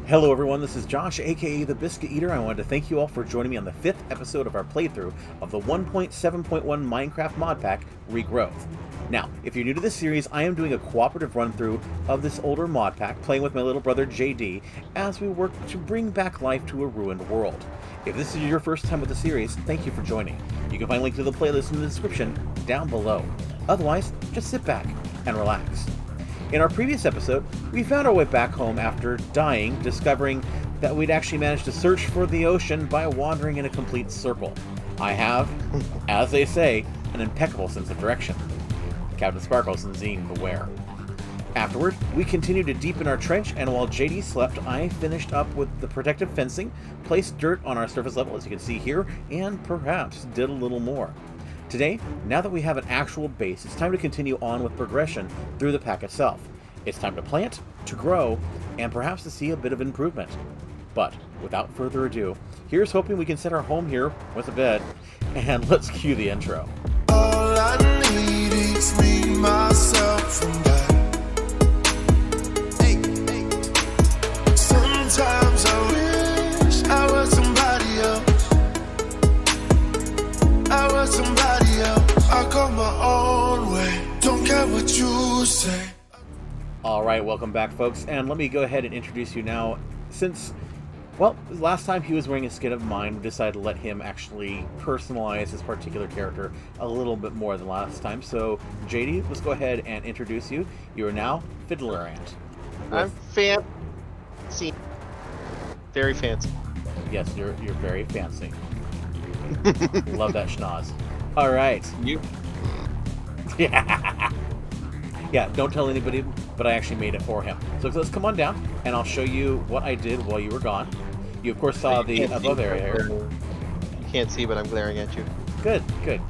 Hello everyone, this is Josh, aka the Biscuit Eater. I wanted to thank you all for joining me on the 5th episode of our playthrough of the 1.7.1 Minecraft Modpack, Regrowth. Now, if you're new to this series, I am doing a cooperative run-through of this older modpack, playing with my little brother JD, as we work to bring back life to a ruined world. If this is your first time with the series, thank you for joining. You can find a link to the playlist in the description down below. Otherwise, just sit back and relax. In our previous episode, we found our way back home after dying, discovering that we'd actually managed to search for the ocean by wandering in a complete circle. I have, as they say, an impeccable sense of direction. Captain Sparkles and Zine beware. Afterward, we continued to deepen our trench, and while JD slept, I finished up with the protective fencing, placed dirt on our surface level, as you can see here, and perhaps did a little more. Today, now that we have an actual base, it's time to continue on with progression through the pack itself. It's time to plant, to grow, and perhaps to see a bit of improvement. But, without further ado, here's hoping we can set our home here with a bed, and let's cue the intro. All I need is me, myself, and I. Sometimes I wish I was somebody else. I was somebody else. I go my own way. Don't care what you say. Alright, welcome back folks, and let me go ahead and introduce you now. Since, well, last time he was wearing a skin of mine, we decided to let him actually personalize his particular character a little bit more than last time. So, JD, let's go ahead and introduce you. You are now Fiddler Ant. I'm fancy. Very fancy. Yes, you're very fancy. Love that schnoz. Alright. You. Yeah, don't tell anybody, but I actually made it for him. So let's come on down, and I'll show you what I did while you were gone. You, of course, saw the above area here. You can't see, but I'm glaring at you. Good, good.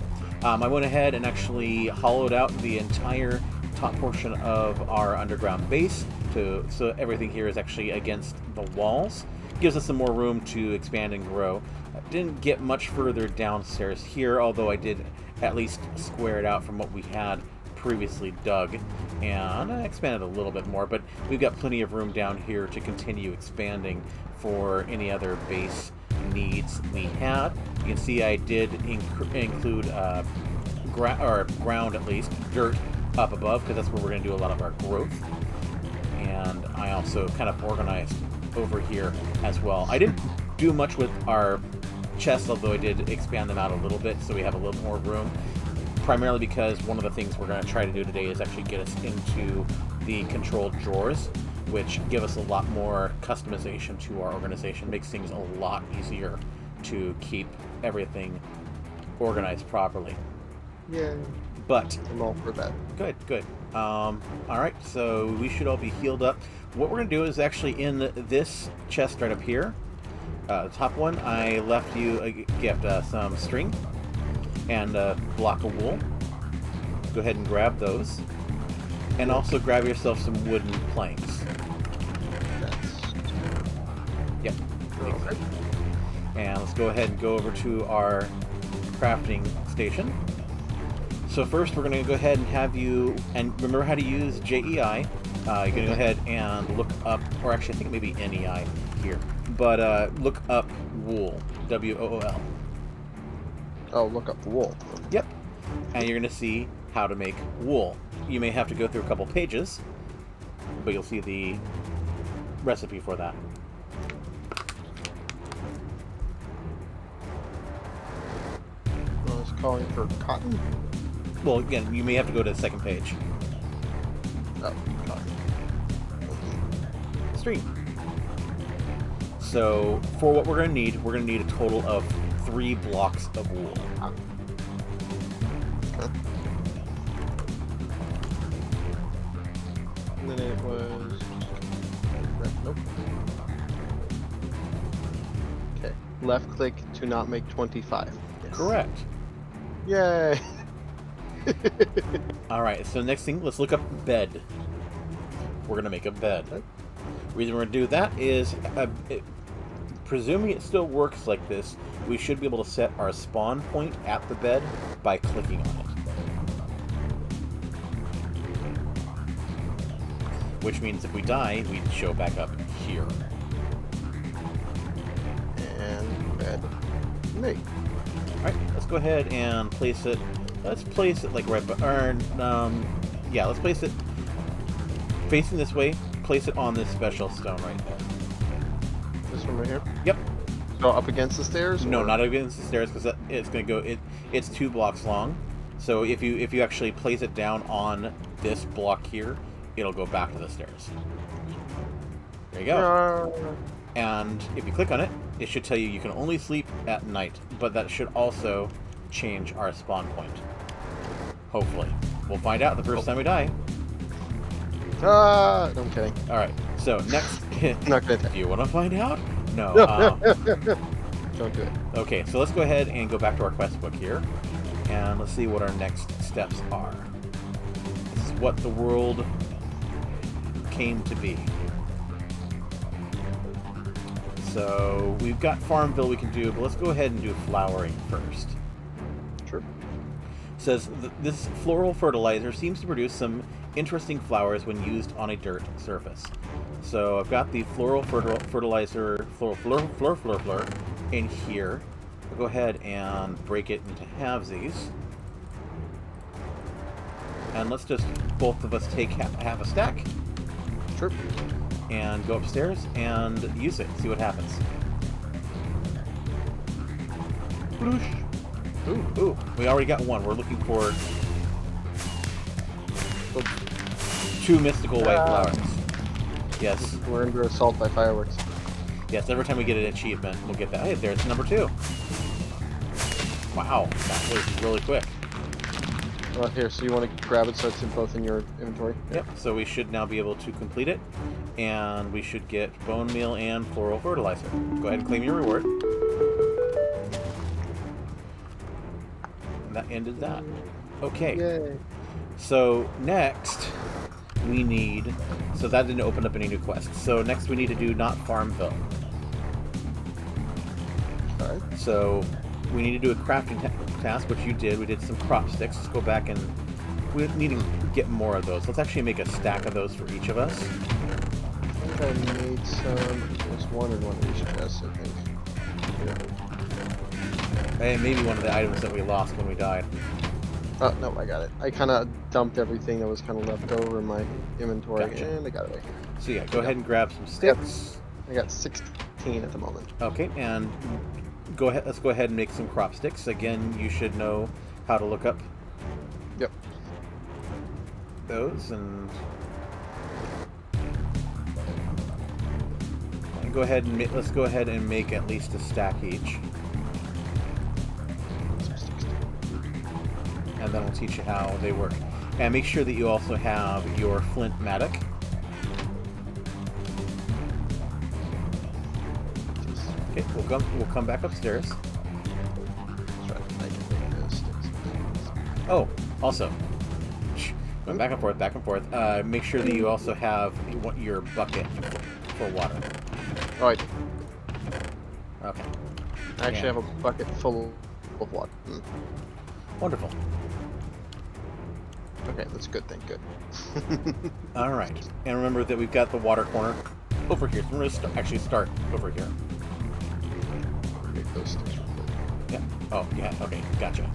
I went ahead and actually hollowed out the entire top portion of our underground base, so everything here is actually against the walls. Gives us some more room to expand and grow. I didn't get much further downstairs here, although I did at least square it out from what we had previously dug, and I expanded a little bit more, but we've got plenty of room down here to continue expanding for any other base needs we had. You can see I did include ground, at least dirt up above, because that's where we're going to do a lot of our growth. And I also kind of organized over here as well. I didn't do much with our chests, although I did expand them out a little bit so we have a little more room. Primarily because one of the things we're going to try to do today is actually get us into the controlled drawers, which give us a lot more customization to our organization. Makes things a lot easier to keep everything organized properly. Yeah. But I'm all for that. good, good. Alright, so we should all be healed up. What we're going to do is actually in this chest right up here, the top one, I left you a gift, some string and a block of wool. Go ahead and grab those. And also grab yourself some wooden planks. Yep. Okay. And let's go ahead and go over to our crafting station. So first we're going to go ahead and have you, and remember how to use JEI. You're going to go ahead and look up, or actually I think it may be NEI here, but look up wool, WOOL. Oh, look up the wool. Yep. And you're going to see how to make wool. You may have to go through a couple pages, but you'll see the recipe for that. I was calling for cotton. Well, again, you may have to go to the second page. Oh, cotton. String. So, for what we're going to need a total of 3 blocks of wool. Okay. And then it was... Nope. Okay. Left click to not make 25. Yes. Correct. Yay! Alright, so next thing, let's look up bed. We're going to make a bed. Okay. The reason we're going to do that is, presuming it still works like this, we should be able to set our spawn point at the bed by clicking on it. Which means if we die, we show back up here. me. Alright, let's go ahead and place it. Let's place it like right yeah, let's place it facing this way. Place it on this special stone right there. This one right here? Yep. So up against the stairs? No, or? not against the stairs, because it's going to go. It's 2 blocks long. So if you actually place it down on this block here, it'll go back to the stairs. There you go. And if you click on it, it should tell you can only sleep at night, but that should also change our spawn point. Hopefully. We'll find out the first time we die. No, I'm kidding. Alright, so next... Not gonna Do you want to find out? No. Don't do it. Okay, so let's go ahead and go back to our quest book here. And let's see what our next steps are. This is what the world came to be. So we've got Farmville we can do, but let's go ahead and do flowering first. Sure. Says this floral fertilizer seems to produce some interesting flowers when used on a dirt surface. So I've got the floral fertilizer fleur in here. We'll go ahead and break it into halvesies. And let's just both of us take half a stack. Sure. And go upstairs and use it. See what happens. Ooh, we already got one. We're looking for 2 mystical white flowers. Yes. We're under assault by fireworks. Yes, every time we get an achievement, we'll get that. Hey, there's number 2. Wow, that was really quick. Well, here, so you want to grab it so it's both in your inventory? Yep, so we should now be able to complete it, and we should get bone meal and floral fertilizer. Go ahead and claim your reward. And that ended that. Okay. Yay. So next, we need... So that didn't open up any new quests. So next we need to do not Farmville. Alright. So we need to do a crafting task, which you did. We did some crop sticks. Let's go back and... We need to get more of those. Let's actually make a stack of those for each of us. I think I made some... There's one in one of each of us, I think. Yeah. And maybe one of the items that we lost when we died. Oh, no, I got it. I kind of dumped everything that was kind of left over in my inventory, Gotcha. and I got it. So yeah, go ahead and grab some sticks. I got 16 at the moment. Okay, and go ahead. Let's go ahead and make some crop sticks. Again, you should know how to look up Yep. those, and go ahead and let's go ahead and make at least a stack each, and then we'll teach you how they work. And make sure that you also have your flint mattock. Okay, we'll come back upstairs. Oh, also, going back and forth, back and forth. Make sure that you also have your bucket for water. Oh, I do. Okay. I actually have a bucket full of water. Wonderful. Okay, that's good then, good. All right. And remember that we've got the water corner over here. So we're going to actually start over here. Make those sticks real quick. Yeah. Oh, yeah. Okay. Gotcha.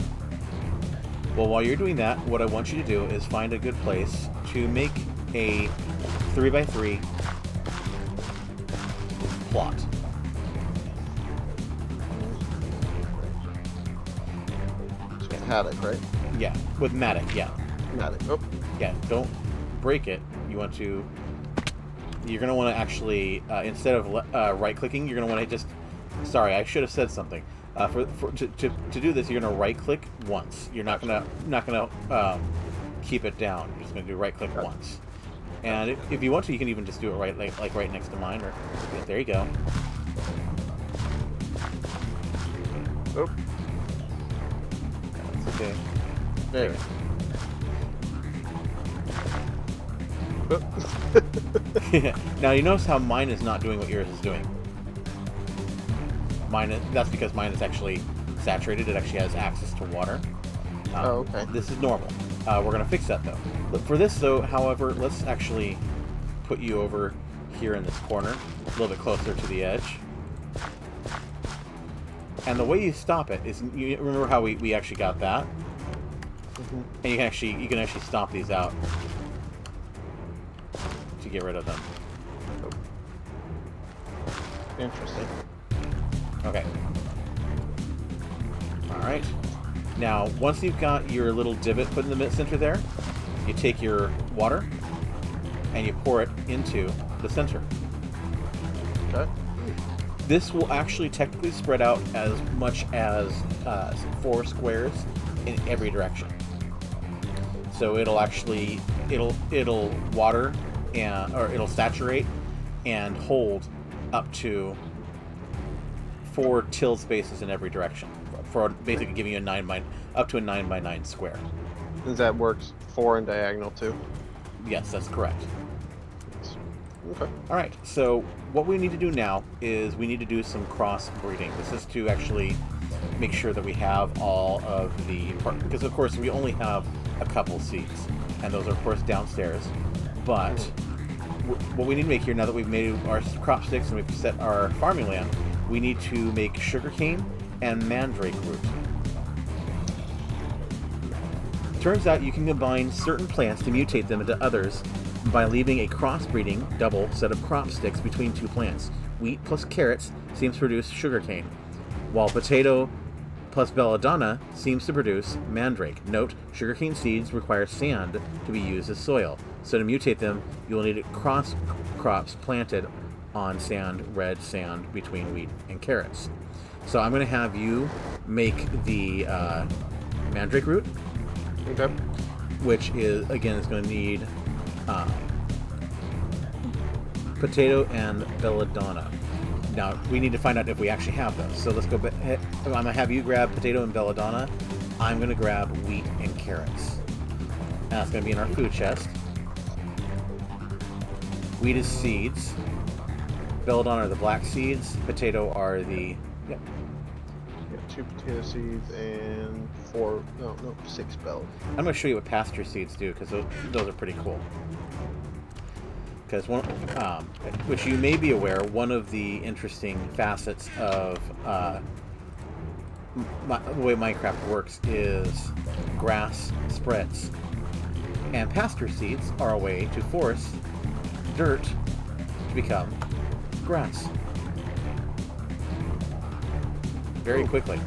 Well, while you're doing that, what I want you to do is find a good place to make a 3x3 plot. So paddock, right? Yeah, with mattock, yeah. Paddock. Oh, Yeah, don't break it. You're going to want to actually, instead of right-clicking, you're going to want to just... Sorry, I should have said something. To do this, you're going to right-click once. You're not going to keep it down. You're just going to do right-click once. And if you want to, you can even just do it right, like right next to mine. Or yeah, there you go. oh. That's okay. There. Now you notice how mine is not doing what yours is doing. That's because mine is actually saturated. It actually has access to water. Oh, okay. This is normal. We're going to fix that though. But for this though, however, let's actually put you over here in this corner, a little bit closer to the edge. And the way you stop it is, you remember how we actually got that? Mm-hmm. And you can actually stomp these out to get rid of them. Interesting. Okay. Alright. Now, once you've got your little divot put in the center there, you take your water and you pour it into the center. Okay. This will actually technically spread out as much as 4 squares in every direction. So it'll actually it'll water or it'll saturate and hold up to 4 till spaces in every direction, for basically giving you up to a 9 by 9 square. Does that works 4 in diagonal too? Yes, that's correct. Okay. All right. So what we need to do now is we need to do some cross breeding. This is to actually make sure that we have all of the because of course we only have a couple seeds, and those are of course downstairs. But what we need to make here, now that we've made our crop sticks and we've set our farming land, we need to make sugarcane and mandrake root. Turns out you can combine certain plants to mutate them into others by leaving a crossbreeding double set of crop sticks between 2 plants. Wheat plus carrots seems to produce sugarcane, while potato plus belladonna seems to produce mandrake. Note, sugarcane seeds require sand to be used as soil, so to mutate them, you will need cross crops planted on red sand between wheat and carrots. So I'm going to have you make the mandrake root, Okay. which is going to need potato and belladonna. Now, we need to find out if we actually have those. So let's go back. I'm going to have you grab potato and belladonna. I'm going to grab wheat and carrots. And that's going to be in our food chest. Wheat is seeds. Belladonna are the black seeds. Potato are the... Yep. Yeah, 2 potato seeds and 6 bell. I'm going to show you what pasture seeds do, because those are pretty cool. Because which you may be aware, one of the interesting facets of the way Minecraft works is grass spreads, and pasture seeds are a way to force dirt to become grass very quickly.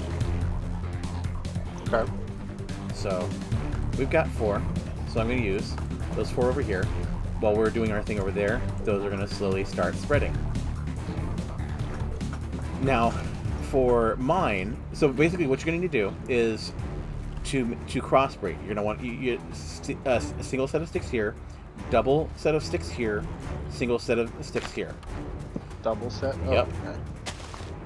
Okay. So we've got 4, so I'm going to use those 4 over here. While we're doing our thing over there, those are going to slowly start spreading. Now, for mine, so basically what you're going to need to do is to crossbreed. You're going to want a single set of sticks here, double set of sticks here, single set of sticks here. Double set? Oh, Yep. Okay.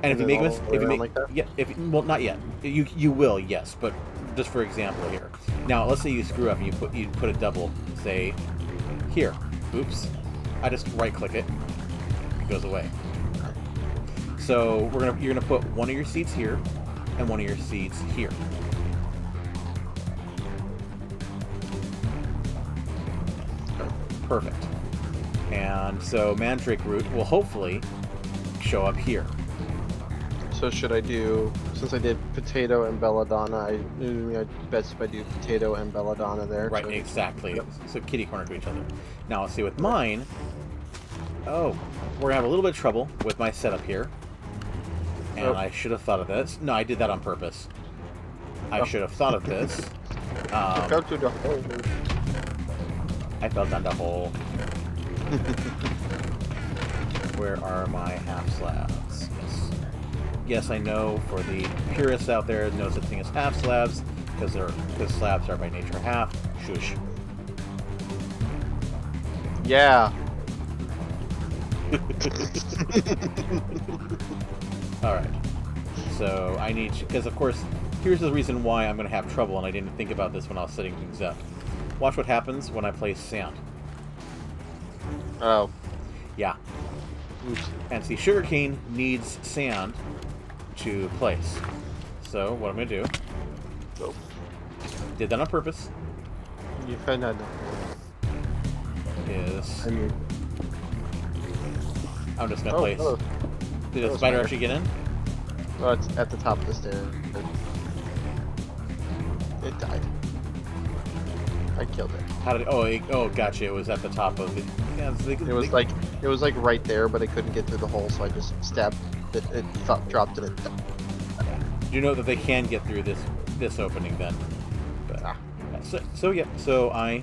And if you make like that? yeah, well, not yet. You will, yes, but just for example here. Now, let's say you screw up and you put a double, say here. Oops. I just right click it. It goes away. So you're gonna put one of your seeds here and one of your seeds here. Perfect. And so mandrake root will hopefully show up here. So should I do, since I did potato and belladonna, I best if I do potato and belladonna there. Right, so exactly. Yep. So kitty corner to each other. Now let's see with mine. Oh, we're gonna have a little bit of trouble with my setup here. And I should have thought of this. No, I did that on purpose. I should have thought of this. I fell to the hole. I fell down the hole. Where are my half slabs? Yes. Yes, I know for the purists out there, no such thing as half slabs, because slabs are by nature half. Shush. Yeah. Alright. So I need to, because of course, here's the reason why I'm going to have trouble, and I didn't think about this when I was setting things up. Watch what happens when I place sand. Oh. Yeah. Oops. And see, sugarcane needs sand to place. So what I'm going to do, Oh. did that on purpose, You found that. is I mean, I'm just going to place... oh. Did the Hello, spider spider. actually get in? Oh, it's at the top of the stairs. It died. I killed it. How did? Oh, gotcha. It was at the top of it. Yeah, It was like right there, but I couldn't get through the hole, so I just stabbed it. It dropped and it. You know that they can get through this opening then. But, so I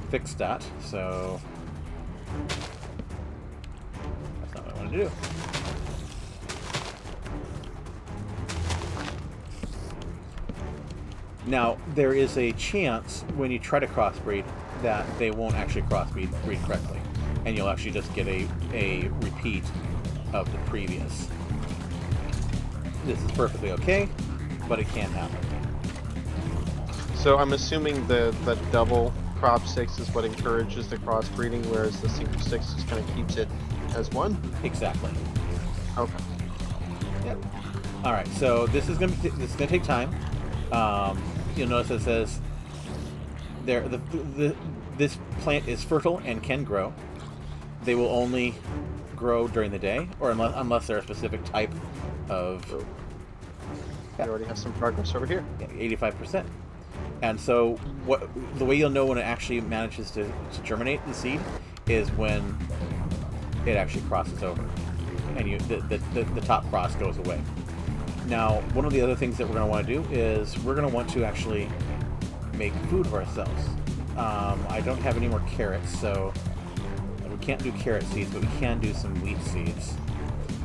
fixed that. So that's not what I wanted to do. Now, there is a chance when you try to crossbreed that they won't actually crossbreed correctly, and you'll actually just get a repeat of the previous. This is perfectly okay, but it can happen. So I'm assuming the double crop 6 is what encourages the crossbreeding, whereas the single 6 just kind of keeps it as one? Exactly. Okay. Yep. Alright, so this is gonna take time. You'll notice it says this plant is fertile and can grow. They will only grow during the day, or unless they're a specific type of. We already have some progress over here. Yeah, 85%. And so, the way you'll know when it actually manages to germinate the seed is when it actually crosses over, and the top cross goes away. Now, one of the other things that we're going to want to do is we're going to want to actually make food for ourselves. I don't have any more carrots, so we can't do carrot seeds, but we can do some wheat seeds.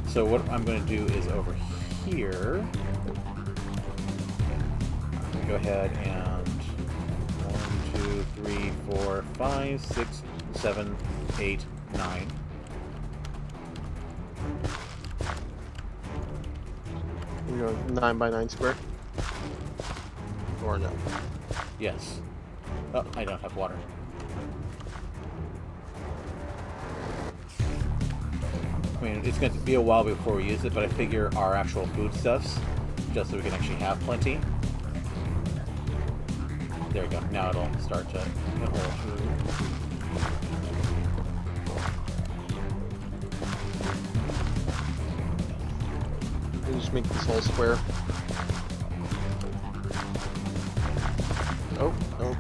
So what I'm going to do is over here, I'm going to go ahead and 1, 2, 3, 4, 5, 6, 7, 8, 9. You know, 9 by 9 square? Or no? Yes. Oh, I don't have water. I mean, it's going to be a while before we use it, but I figure our actual foodstuffs, just so we can actually have plenty. There we go. Now it'll start to get a little. Just make this whole square. Oh, no.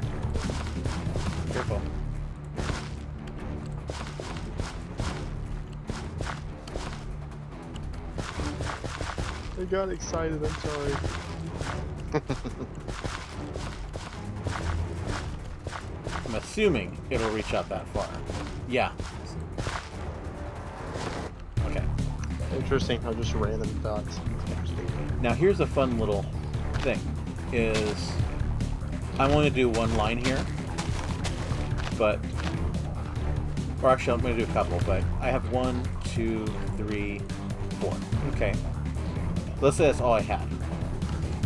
Careful. I got excited, I'm sorry. I'm assuming it'll reach out that far. Yeah. Okay. Interesting how just random thoughts. Now here's a fun little thing, is I'm only going to do one line here, but, or actually I'm going to do a couple, but I have 1, 2, 3, 4. Okay. Let's say that's all I had.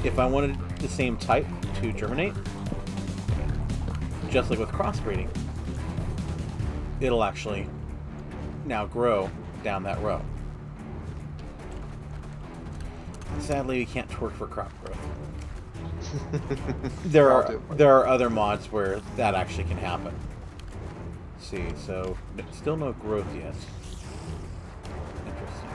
If I wanted the same type to germinate, just like with crossbreeding, it'll actually now grow down that row. Sadly, we can't twerk for crop growth. There are other mods where that actually can happen. Let's see, so still no growth yet. Interesting.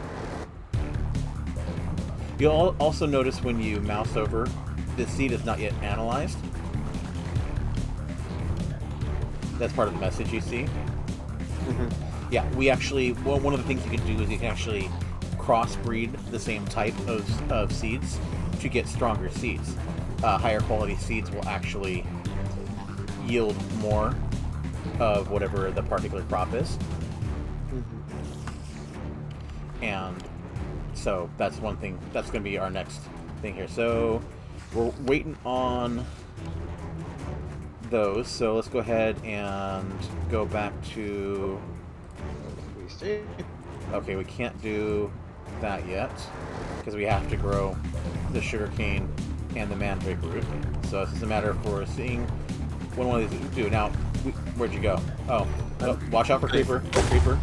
You'll also notice when you mouse over, the seed is not yet analyzed. That's part of the message you see. Mm-hmm. Yeah, we actually, well, one of the things you can do is you can actually crossbreed the same type of seeds to get stronger seeds. Higher quality seeds will actually yield more of whatever the particular crop is. Mm-hmm. And so that's one thing, that's going to be our next thing here. So we're waiting on those, so let's go ahead and go back to... Okay, we can't do that yet because we have to grow the sugarcane and the mandrake root. So it's just a matter of we're seeing what one of these do. Now, where'd you go? Oh, watch out for creeper. Creeper.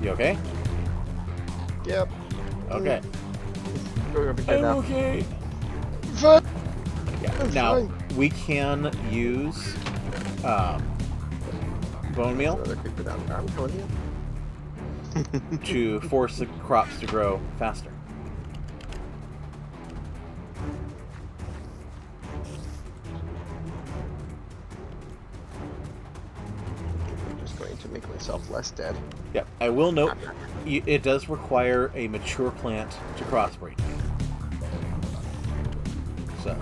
You okay? Yep. Okay. I'm okay. Fine. Yeah. Now we can use bone meal. Another creeper down there. I'm going in. to force the crops to grow faster. I'm just going to make myself less dead. Yep. I will note, it does require a mature plant to crossbreed. So.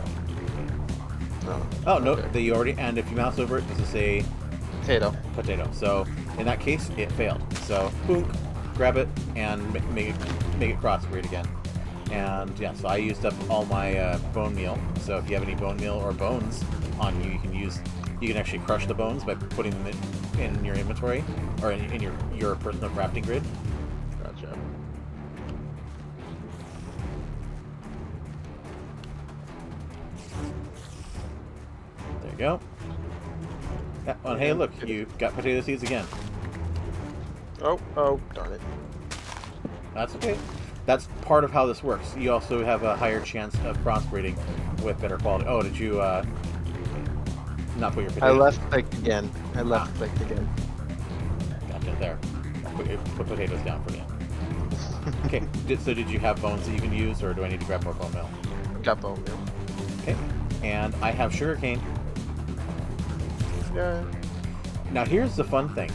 Oh, no, okay. you already, and if you mouse over it, does it say Potato. So, in that case, it failed. So, boom, grab it, and make it crossbreed again. And, yeah, so I used up all my bone meal. So if you have any bone meal or bones on you, you can actually crush the bones by putting them in your inventory, or in your personal crafting grid. Gotcha. There you go. Yeah, oh, and hey, look, you got potato seeds again. Oh, darn it. That's okay. That's part of how this works. You also have a higher chance of crossbreeding with better quality. Oh, did you not put your potatoes? I left click again. Again. Gotcha, there. Put potatoes down for you. Okay, so did you have bones that you can use, or do I need to grab more bone meal? Got bone meal. Okay, and I have sugarcane. Yeah. Now here's the fun thing.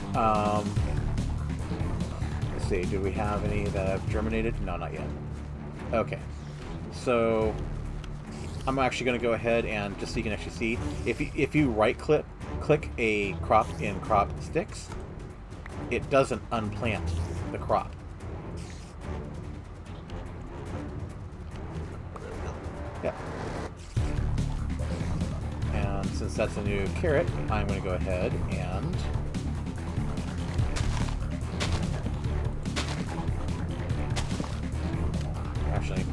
Let's see, do we have any that have germinated? No, not yet. Okay, so I'm actually going to go ahead and just so you can actually see, if you right click a crop in crop sticks, it doesn't unplant the crop. Yeah. And since that's a new carrot, I'm going to go ahead and actually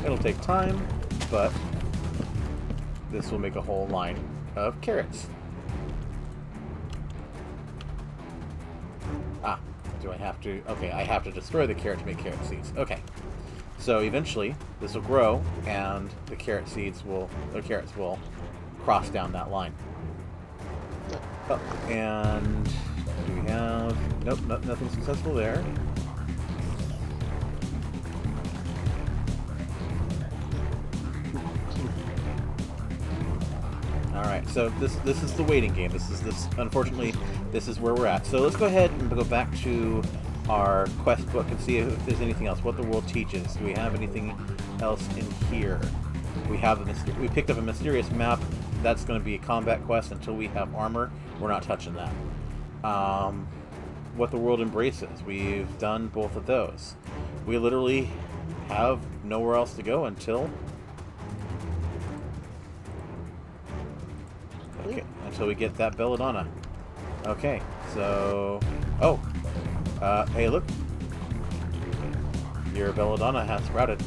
it'll take time, but this will make a whole line of carrots. Ah, do I have to? Okay, I have to destroy the carrot to make carrot seeds. Okay, so eventually this will grow, and the carrots will cross down that line. Oh, and do we have? Nope, nothing successful there. Alright, so this is the waiting game. Unfortunately, this is where we're at. So let's go ahead and go back to our quest book and see if there's anything else. What the world teaches. Do we have anything else in here? We picked up a mysterious map. That's going to be a combat quest. Until we have armor, we're not touching that. What the world embraces. We've done both of those. We literally have nowhere else to go until we get that belladonna. Okay, so hey, look, your belladonna has sprouted.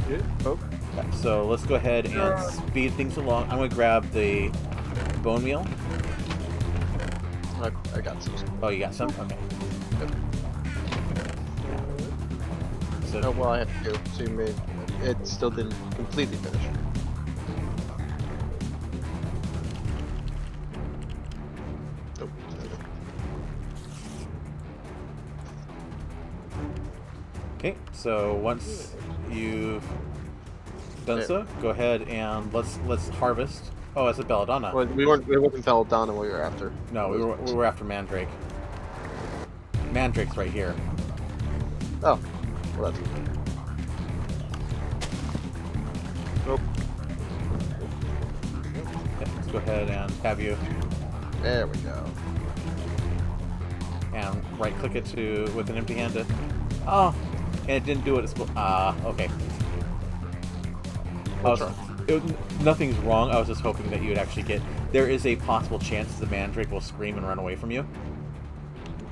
Yeah. Oh. So let's go ahead and speed things along. I'm gonna grab the bone meal. I got some. Oh, you got some? Okay. Yep. So, Oh, well, I have to. So you made it still didn't completely finish. Nope. okay, so once you've done so, go ahead and let's harvest. Oh, it's a belladonna. Well, we wasn't belladonna we were after. No, we were after mandrake. Mandrake's right here. Oh, well that's good. Nope. Okay, let's go ahead and have you There we go. and right click it with an empty hand. Oh, and it didn't do it. Okay. Nothing's wrong. I was just hoping that you would actually get. There is a possible chance the mandrake will scream and run away from you.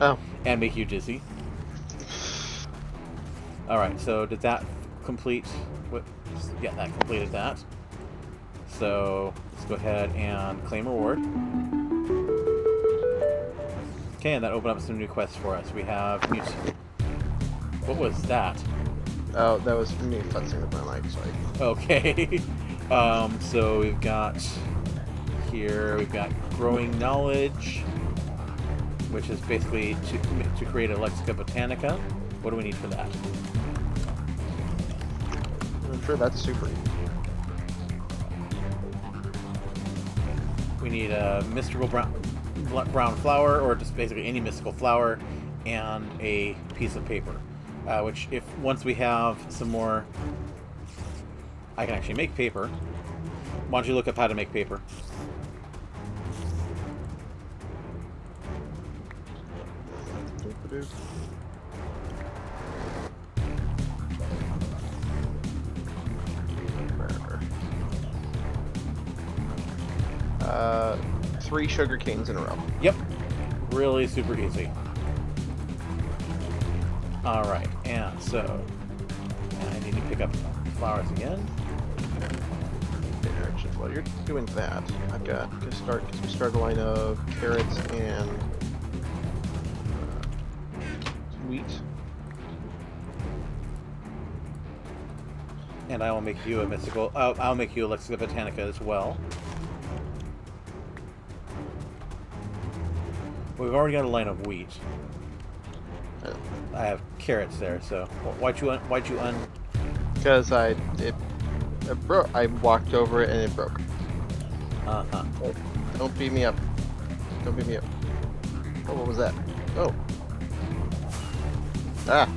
Oh. And make you dizzy. Alright, so did that complete? Yeah, that completed that. So let's go ahead and claim reward. Okay, and that opened up some new quests for us. We have... What was that? Oh, that was me futzing with my mic, sorry. Okay. So we've got here, we've got growing knowledge, which is basically to create a Lexica Botanica. What do we need for that? I'm sure that's super easy. We need a mystical brown flower, or just basically any mystical flower, and a piece of paper. Which, once we have some more, I can actually make paper. Why don't you look up how to make paper? Uh, 3 sugar canes in a row. Yep. Really super easy. Alright, and so I need to pick up flowers again. Directions. While you're doing that, I've got because we start a line of carrots and wheat. And I will make you a mystical. I'll make you a Lexica Botanica as well. We've already got a line of wheat. I have carrots there, so why'd you un? Because it broke. I walked over it and it broke. Uh-huh. Don't beat me up. Don't beat me up. Oh, what was that? Oh. Ah.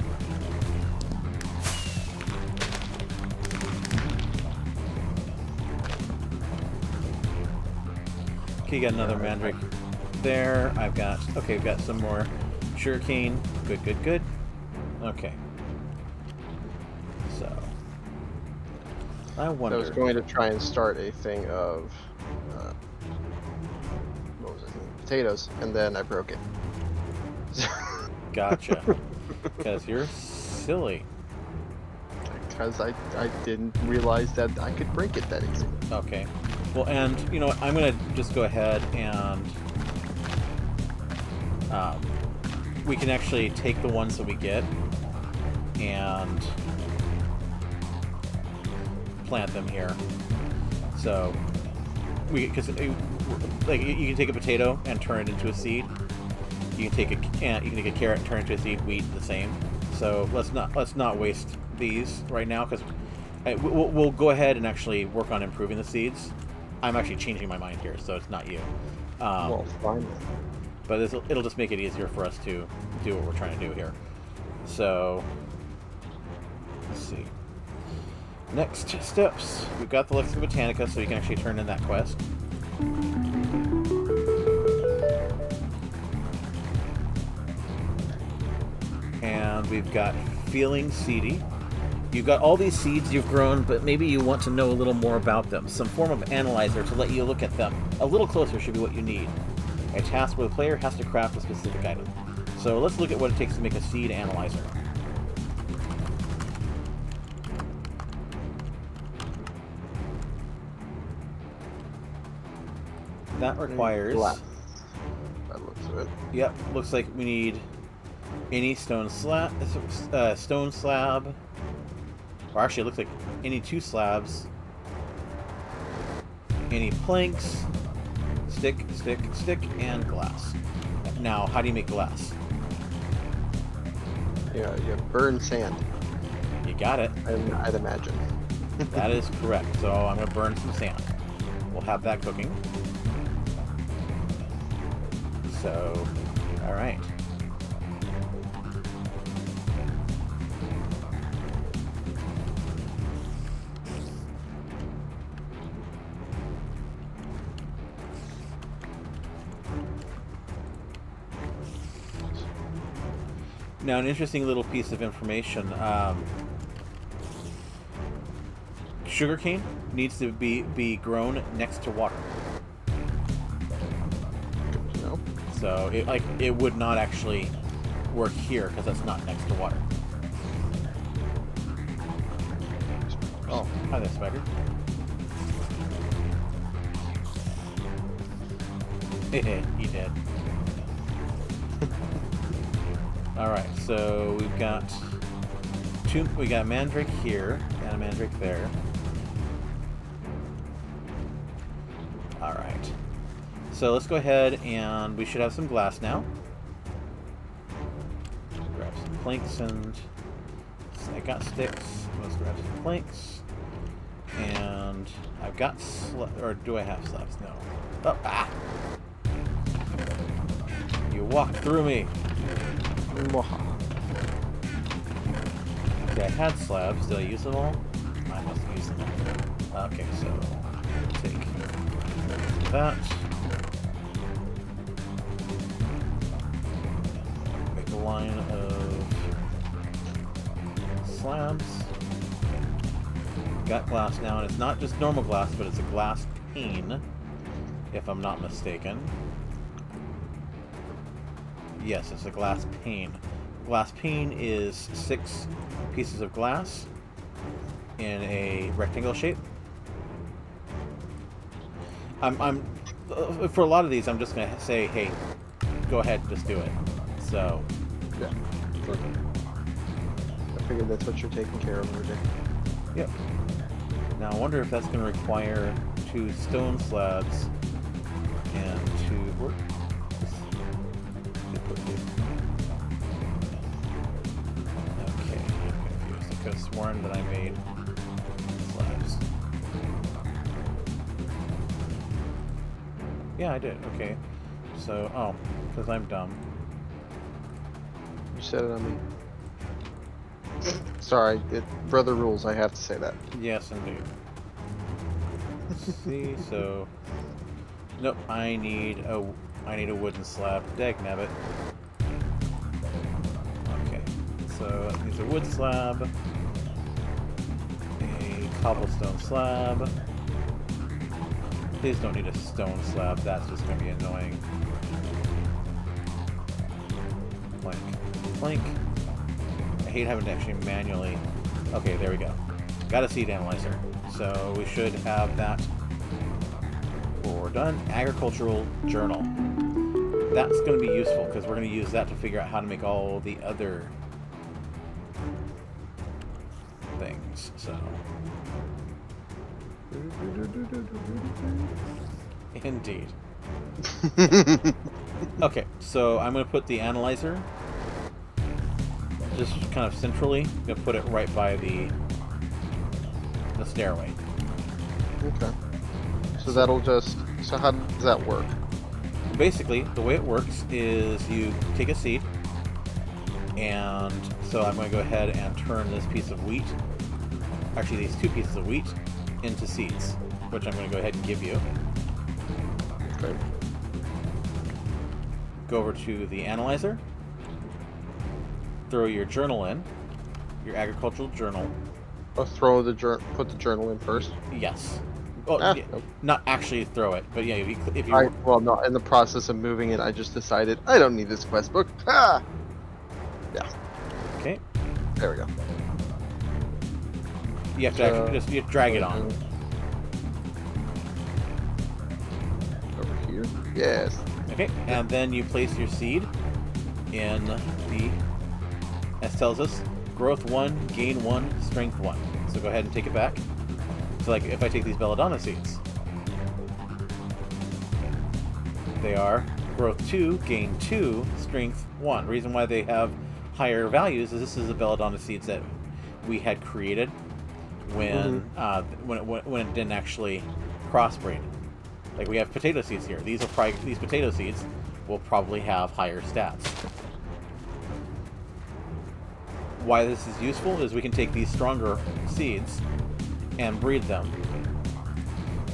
Okay, you got another mandrake there. We've got some more sugarcane. Good, good, good. Okay. So, I wonder. I was going to try and start a thing of what was it? Potatoes, and then I broke it. Gotcha. Because you're silly. Because I didn't realize that I could break it that easy. Okay. Well, and you know what? I'm gonna just go ahead and we can actually take the ones that we get and plant them here. So because like you can take a potato and turn it into a seed. You can take a carrot and turn it into a seed. Wheat the same. So let's not waste these right now, because we'll go ahead and actually work on improving the seeds. I'm actually changing my mind here, so it's not you. Well, fine. But it'll just make it easier for us to do what we're trying to do here. So, let's see. Next steps. We've got the Lexica Botanica, so you can actually turn in that quest. And we've got Feeling Seedy. You've got all these seeds you've grown, but maybe you want to know a little more about them. Some form of analyzer to let you look at them a little closer should be what you need. A task where the player has to craft a specific item. So let's look at what it takes to make a seed analyzer. That requires... Glass. That looks of it. Yep, looks like we need any stone slab, or actually it looks like any 2 slabs, any planks, stick, and glass. Now, how do you make glass? Yeah, you burn sand. You got it. I'd imagine. That is correct. So I'm going to burn some sand. We'll have that cooking. So, all right. Now, an interesting little piece of information. Sugarcane needs to be grown next to water. Good to know. So it would not actually work here because that's not next to water. Oh, hi there, spider. He did. Alright, so we've got We got a mandrake here and a mandrake there. All right. So let's go ahead and we should have some glass now. Grab some planks and I got sticks. Let's grab some planks. And I've got or do I have slabs? No. Oh, ah! You walked through me. Okay, I had slabs. Did I use them all? I must have used them all. Okay, so take that. Make a line of slabs. Got glass now, and it's not just normal glass, but it's a glass pane, if I'm not mistaken. Yes, it's a glass pane. Glass pane is 6 pieces of glass in a rectangle shape. I'm for a lot of these, I'm just gonna say, hey, go ahead and just do it. So, yeah. I figured that's what you're taking care of over there. Yep. Now I wonder if that's going to require 2 stone slabs and 2. Okay, I'm confused. I could have sworn that I made slabs. Yeah, I did. Okay. So, oh, because I'm dumb. You said it on me. Sorry, brother rules. I have to say that. Yes, indeed. Let's see, so nope. I need a wooden slab. Dagnabbit. Okay, so it needs a wood slab, a cobblestone slab. These don't need a stone slab. That's just going to be annoying. Plank, plank. I hate having to actually manually... Okay, there we go. Got a seed analyzer. So we should have that. We're done. Agricultural journal. That's going to be useful because we're going to use that to figure out how to make all the other things. So... Indeed. Okay, so I'm going to put the analyzer just kind of centrally. I'm going to put it right by the stairway. Okay. So that'll just... So how does that work? Basically, the way it works is you take a seed, and so I'm going to go ahead and turn this piece of wheat, actually these 2 pieces of wheat, into seeds, which I'm going to go ahead and give you. Okay. Go over to the analyzer, throw your journal in, your agricultural journal. I'll put the journal in first. Yes. Oh, yeah, Nope. not actually throw it, but yeah, if you Well, no, in the process of moving it, I just decided I don't need this quest book. Ah! Yeah. Okay. There we go. You have to actually you drag it on. Over here. Yes. Okay, and then you place your seed in the, as tells us, growth 1, gain 1, strength 1. So go ahead and take it back. So like if I take these belladonna seeds, they are growth 2, gain 2, strength 1. The reason why they have higher values is this is the belladonna seeds that we had created when when it didn't actually crossbreed. Like we have potato seeds here. These potato seeds will probably have higher stats. Why this is useful is we can take these stronger seeds and breed them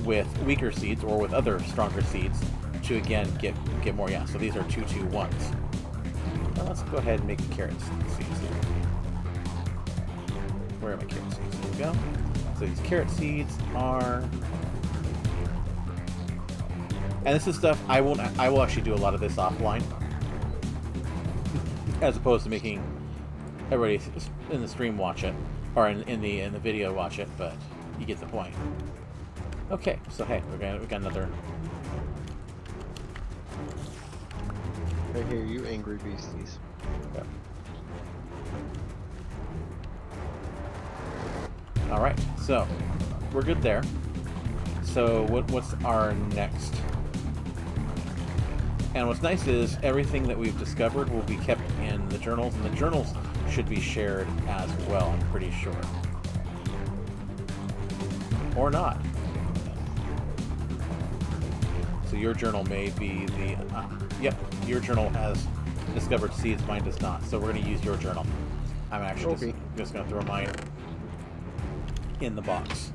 with weaker seeds or with other stronger seeds to again get more. Yeah, so these are 2-2-1s. Now let's go ahead and make carrot seeds here. Where are my carrot seeds? There we go. So these carrot seeds are... And this is stuff I will actually do a lot of this offline, as opposed to making everybody in the stream watch it, or in the video watch it. But you get the point. Okay, so hey, we got another. I hear you, angry beasties. Yep. All right, so we're good there. So what's our next? And what's nice is everything that we've discovered will be kept in the journals, and the journals should be shared as well, I'm pretty sure. Or not. So your journal may be the... yep, your journal has discovered seeds, mine does not. So we're going to use your journal. I'm actually just going to throw mine in the box.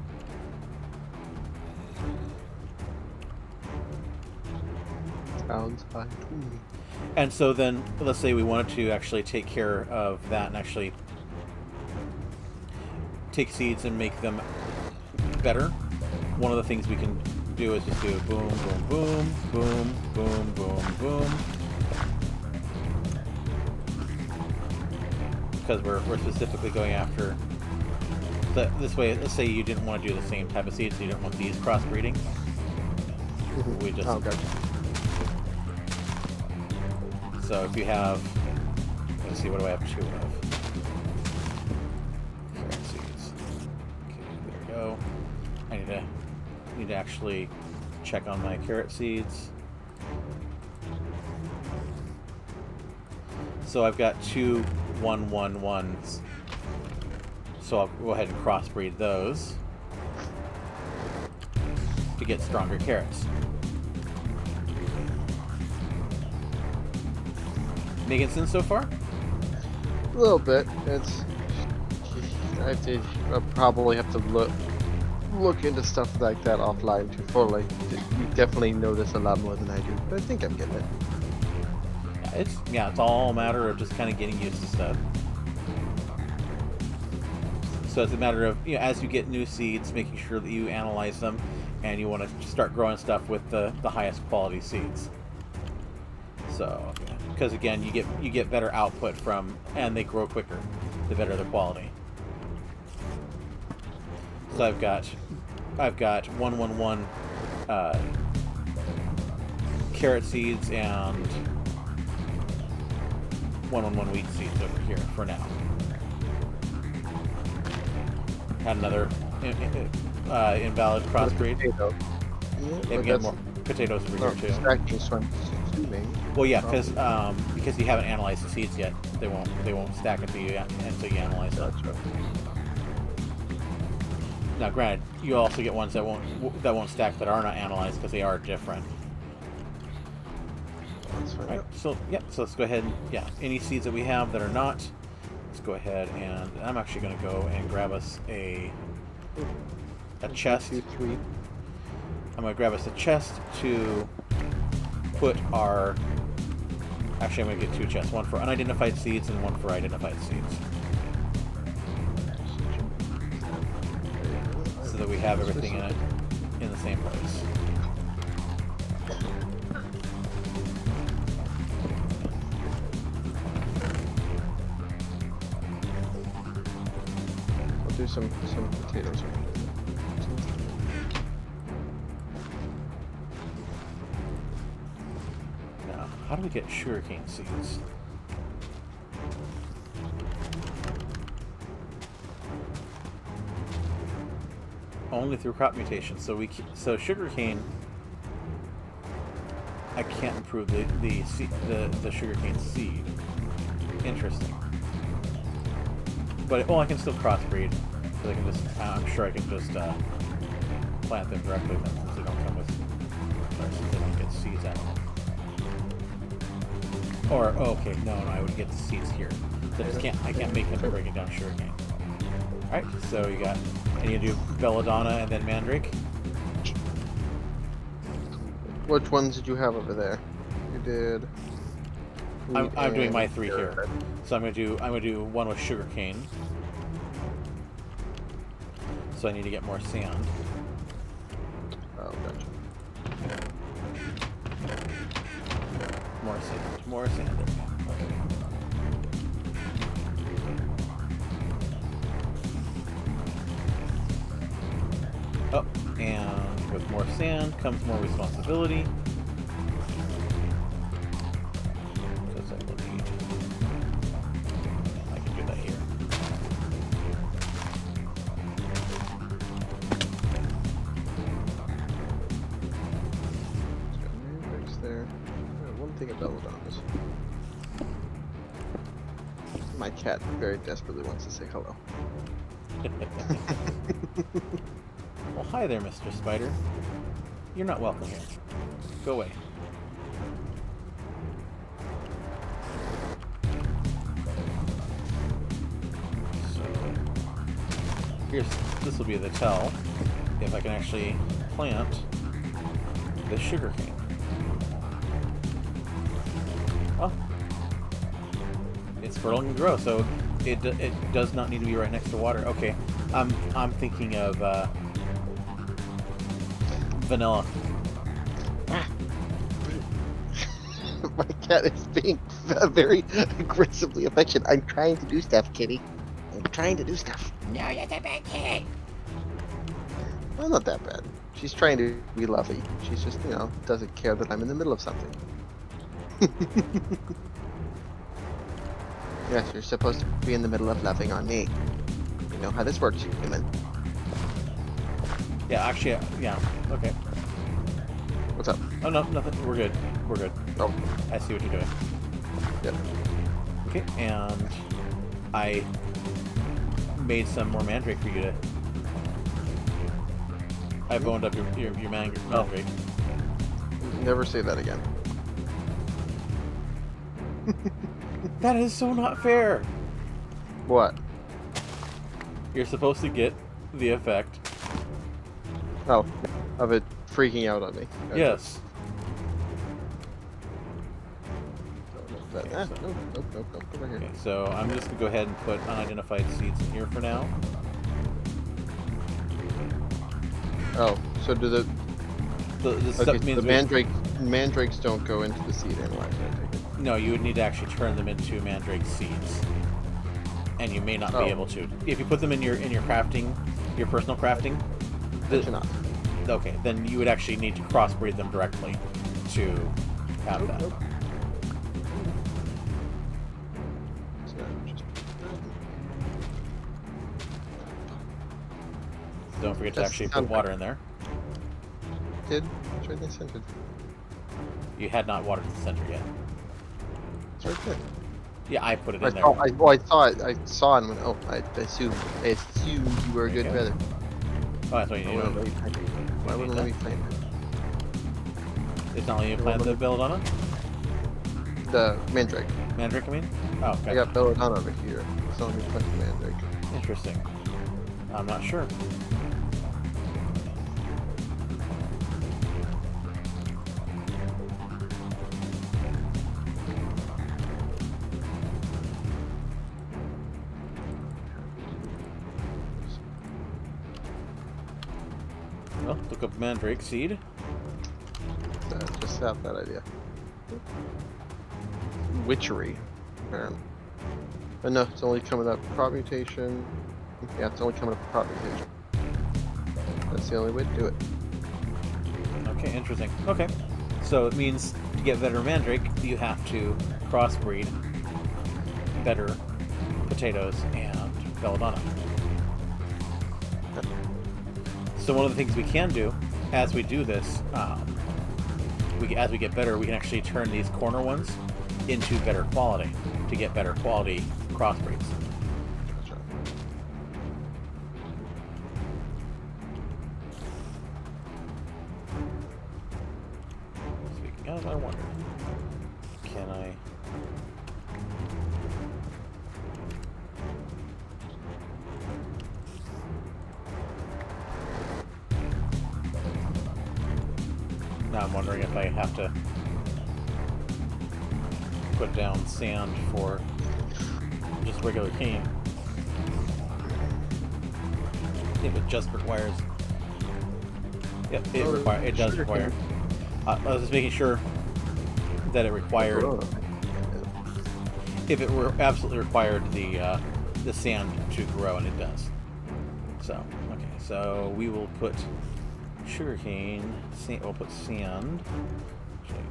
Sounds fine to me. And so then, let's say we wanted to actually take care of that and actually take seeds and make them better. One of the things we can do is just do boom, boom, boom, boom, boom, boom, boom. Because we're specifically going after... this way, let's say you didn't want to do the same type of seeds, so you didn't want these crossbreeding. We just... Oh, gotcha. So if you have, let's see, what do I have two of? Carrot seeds. Okay, there we go. I need to actually check on my carrot seeds. So I've got two 1-1-1s. So I'll go ahead and crossbreed those to get stronger carrots. Making sense so far? A little bit. It's... I'll probably have to look into stuff like that offline to fully. You definitely know this a lot more than I do, but I think I'm getting it. It's all a matter of just kind of getting used to stuff. So it's a matter of, as you get new seeds, making sure that you analyze them, and you want to start growing stuff with the highest quality seeds. So, because again, you get better output from, and they grow quicker, the better the quality. So I've got 1-1-1 carrot seeds and 1-1-1 wheat seeds over here for now. Had another invalid crossbreed. Potato. Yeah, we got more potatoes over here too. Stacking, so I'm assuming. Well, yeah, because you haven't analyzed the seeds yet, they won't stack until you analyze them. Now, granted, you also get ones that won't stack that are not analyzed because they are different. That's fine. Right. So so let's go ahead and any seeds that we have that are not, let's go ahead and I'm actually going to go and grab us a chest. 2, 3. I'm going to grab us a chest to put our... Actually, I'm going to get two chests. One for unidentified seeds and one for identified seeds. So that we have everything in it in the same place. I'll do some potatoes. How do we get sugarcane seeds? Only through crop mutation. So sugarcane, I can't improve the sugarcane seed. Interesting. But I can still crossbreed. So I'm sure I can just plant them directly then, since they don't come with, since they don't get seeds out of them. Or okay, no, I would get the seeds here. So I can't make them break it down sugarcane. Alright, so you got, and you do belladonna and then mandrake. Which ones did you have over there? You did. I'm doing my 3 here. So I'm gonna do one with sugarcane. So I need to get more sand. Oh, gotcha. More sand. There we go. Okay. Oh, and with more sand comes more responsibility. Because I can do that here. think of belladonnas. My cat very desperately wants to say hello. Well, hi there, Mr. Spider. You're not welcome here. Go away. So, this will be the tell if I can actually plant the sugar cane. Oh, it's fertile and grow, so it does not need to be right next to water. Okay, I'm thinking of vanilla. My cat is being very aggressively affectionate. I'm trying to do stuff, kitty. I'm trying to do stuff. No, you're the bad kid. Well, not that bad. She's trying to be lovely. She's just, you know, doesn't care that I'm in the middle of something. Yes, you're supposed to be in the middle of loving on me. You know how this works, human. Yeah, actually, yeah. Okay. What's up? Oh no, nothing. We're good. We're good. Oh, I see what you're doing. yep. Okay, and I made some more mandrake for you to. I boned up your mandrake. Never say that again. That is so not fair. What? You're supposed to get the effect. Oh, of it freaking out on me. Gotcha. Yes. Nope, nope, over here. Okay, so I'm just gonna go ahead and put unidentified seeds in here for now. Oh, so do the This okay, means the mandrakes don't go into the seed analyzer, I take it. no, you would need to actually turn them into mandrake seeds, and you may not be able to if you put them in your crafting, your personal crafting. But you're not. Okay, then you would actually need to crossbreed them directly to have that. Nope. So just Don't forget to That's actually put sound water in there. did. It's right there centered. You had not watered the center yet. It's right there. Yeah, I put it I in there. saw, I saw it. I saw it and went, oh, I assumed you were a There you good go. brother. Oh, that's what you Why need. wouldn't let me plant it? Why wouldn't let me plant it? It's not letting you plant the belladonna? The mandrake. Mandrake, I mean? Oh, okay. I got belladonna over here. It's not letting me plant the mandrake. Interesting. I'm not sure. Well, look up mandrake seed. Just have that idea. Witchery. Apparently. But no, it's only coming up crop mutation. Yeah, it's only coming up crop mutation. That's the only way to do it. Okay, interesting. Okay. So it means to get better mandrake, you have to crossbreed better potatoes and belladonna. So one of the things we can do as we do this, as we get better, we can actually turn these corner ones into better quality to get better quality crossbreeds. Gotcha. Speaking of, I wonder, can I? Now I'm wondering if I have to put down sand for just regular cane. If it just requires. Yep, it does require. I was just making sure that it required. If it were absolutely required the sand to grow, and it does. So okay, so we will put sugarcane. We'll put sand. Actually,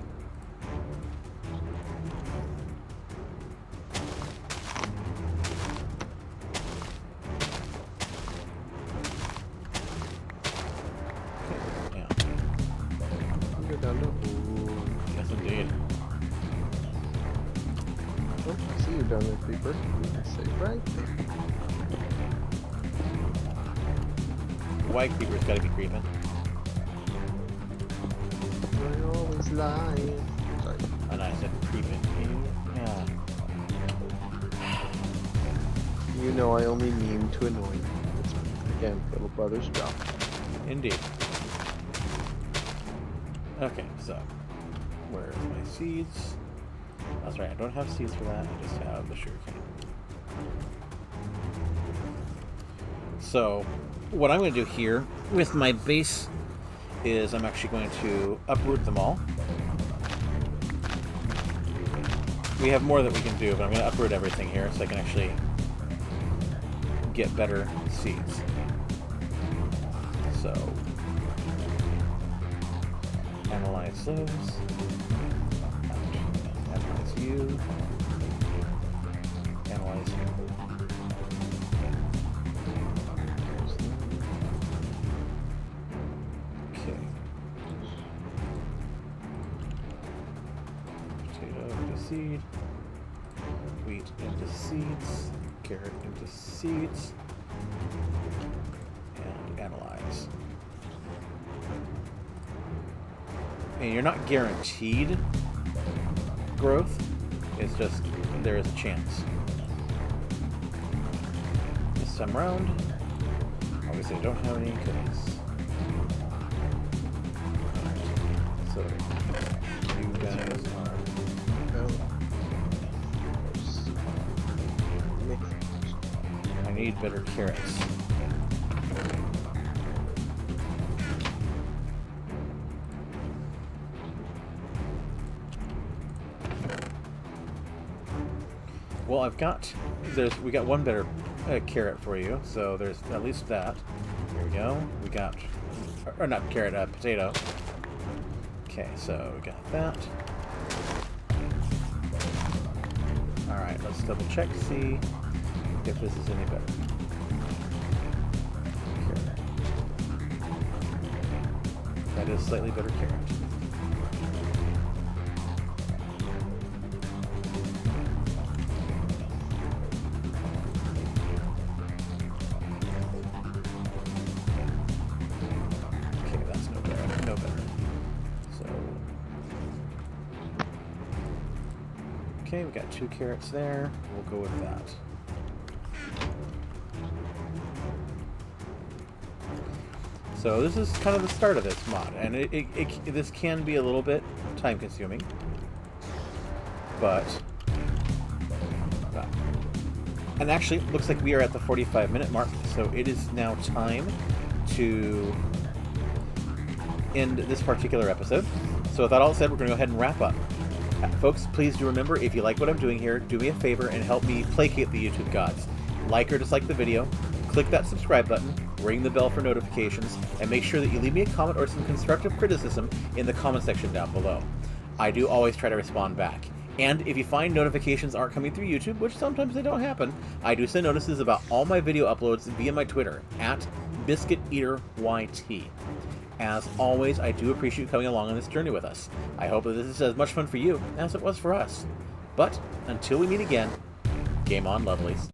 Go down to yes, indeed. down there, creeper. You can stay right there. White creeper's gotta be creeping. You're always lying. Sorry. And I said creeping. Yeah. You know I only mean to annoy you. It's, again, little brother's job. Indeed. Okay, so where's my seeds? That's right, I don't have seeds for that, I just have the sugarcane. So, what I'm going to do here with my base is I'm actually going to uproot them all. We have more that we can do, but I'm going to uproot everything here so I can actually get better seeds. So, analyze those. Analyze you. Analyze you. Okay. Potato into seed. Wheat into seeds. Carrot into seeds. And analyze. And you're not guaranteed growth, it's just there is a chance. This time around, obviously I don't have any cookies. Alright, so you guys are... I need better carrots. Well, we got one better carrot for you, so there's at least that. Here we go. We got, or not carrot, potato. Okay, so we got that. Alright, let's double check, see if this is any better. Carrot. That is slightly better carrot. Okay, we got 2 carrots there. We'll go with that. So this is kind of the start of this mod, and this can be a little bit time-consuming, but and actually, it looks like we are at the 45-minute mark, so it is now time to end this particular episode. So with that all said, we're going to go ahead and wrap up. Folks, please do remember, if you like what I'm doing here, do me a favor and help me placate the YouTube gods. Like or dislike the video, click that subscribe button, ring the bell for notifications, and make sure that you leave me a comment or some constructive criticism in the comment section down below. I do always try to respond back. And if you find notifications aren't coming through YouTube, which sometimes they don't happen, I do send notices about all my video uploads via my Twitter, @BiscuitEaterYT. As always, I do appreciate you coming along on this journey with us. I hope that this is as much fun for you as it was for us. But, until we meet again, game on, lovelies.